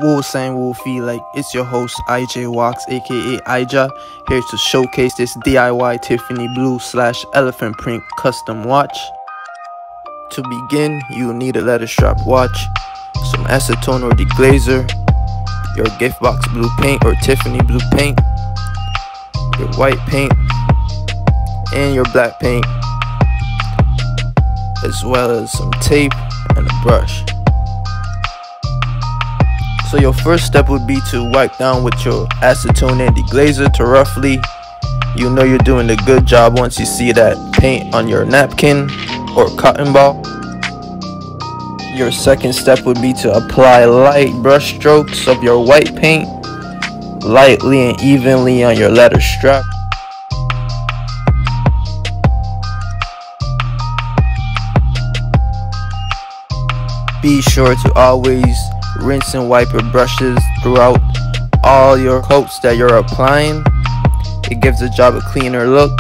Woo saying woo feel like it's your host IJ Walks aka Ija, here to showcase this DIY Tiffany blue/elephant print custom watch. To begin, you'll need a leather strap watch, some acetone or Deglazer, your gift box blue paint or Tiffany blue paint, your white paint, and your black paint, as well as some tape and a brush. So your first step would be to wipe down with your acetone and Deglazer to roughly, you know you're doing a good job once you see that paint on your napkin or cotton ball. Your second step would be to apply light brush strokes of your white paint lightly and evenly on your leather strap. Be sure to always rinse and wipe your brushes throughout all your coats that you're applying. It gives the job a cleaner look.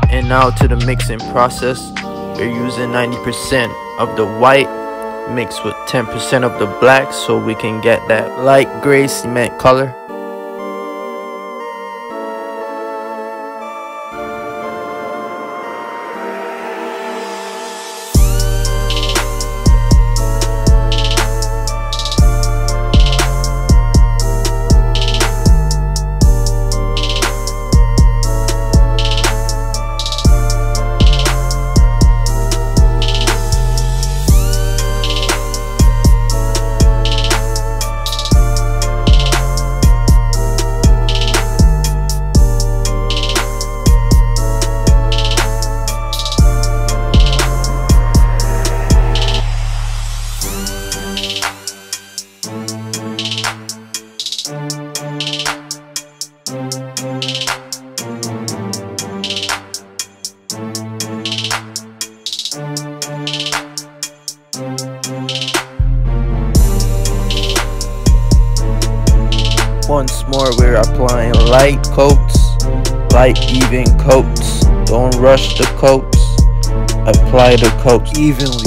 And now to the mixing process. We're using 90% of the white mixed with 10% of the black so we can get that light gray cement color. Once more, we're applying light coats, light even coats. Don't rush the coats. Apply the coats evenly.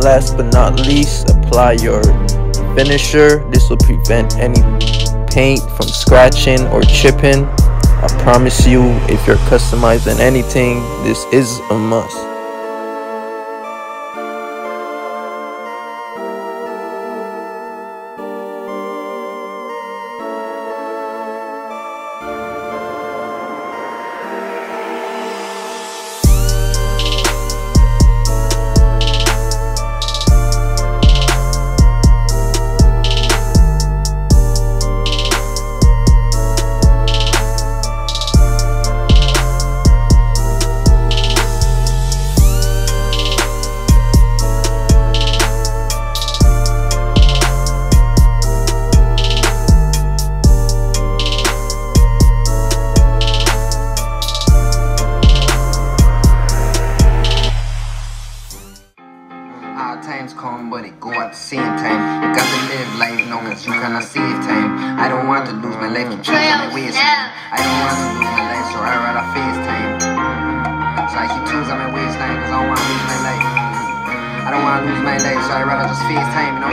Last but not least, apply your finisher. This will prevent any paint from scratching or chipping. I promise you, if you're customizing anything, this is a must. Times come, but it go at the same time. You got to live life now, cause you cannot save time. I don't want to lose my life, keep choosing my waistline. I don't want to lose my life, so I'd rather FaceTime. So I keep choosing my waistline, cause I don't want to lose my life. I don't want to lose my life, so I'd rather just FaceTime, you know.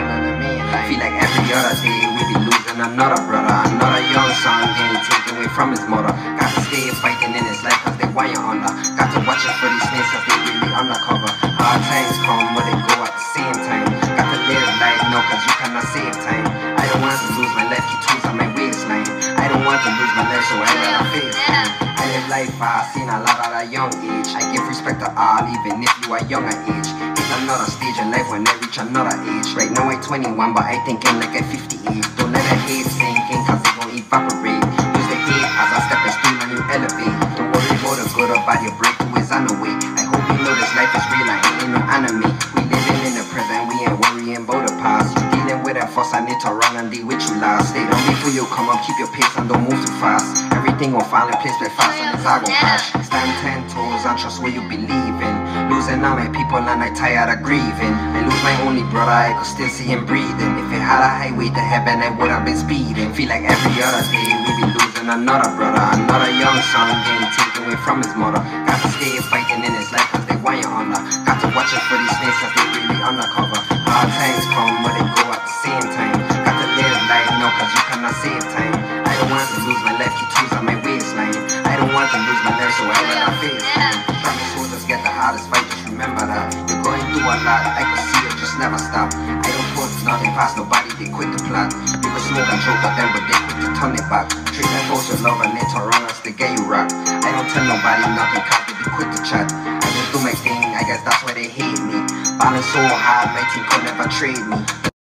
I feel like every other day we be losing another brother, another young son getting taken away from his mother. Got to stay fighting in his life, cause they wire under. Got to watch it for these snakes, cause they really undercover. Hard times come, but they go at the same time. Got to live life now, cause you cannot save time. I don't want to lose my life, keep choosing my waistline. I don't want to lose my life, so I rather FaceTime. I live life fast, seen a lot at a young age. I give respect to all, even if you are young at age. It's another stage in life when I reach another age. Right now I'm 21, but I thinking like I'm 58. Don't let the hate sink in, cause it gon' evaporate. Use the hate as a stepping stone and you elevate. Don't worry about the good or bad, your breakthrough is on the way. I hope you know this life is real, I ain't no anime. We living in the present, we ain't worrying about the past. You dealing with that fuss, I need to run and deal with you last. Stay down before you come up, keep your pace and don't move too fast. Everything gon' fall in place, but fast and I gon' crash. Stand 10 toes and trust what you believe in. Losing all my people and I tired of grieving. I lose my only brother, I could still see him breathing. If it had a highway to heaven, I would have been speeding. Feel like every other day we be losing another brother. Another young son getting taken away from his mother. Got to stay fighting in his life cause they want you under. Got to watch it for these snakes cause they really undercover. Hard times come but they go at the same time. Got to live life now cause you cannot save time. I don't want to lose my life, keep tools on my waistline. I don't want to lose my nerve, so I let her face time. Trying to soldiers get the hardest fight, just remember that. You're going through a lot, I can see it, just never stop. I don't put nothing past nobody, they quit the plot. You can smoke and choke at them, but they quit to turn it back. Treat them folks with love and they turn around us, they get you rocked. I don't tell nobody nothing, cause they quit the chat. I just do my thing, I guess that's why they hate me. Balling so hard, my team could never trade me.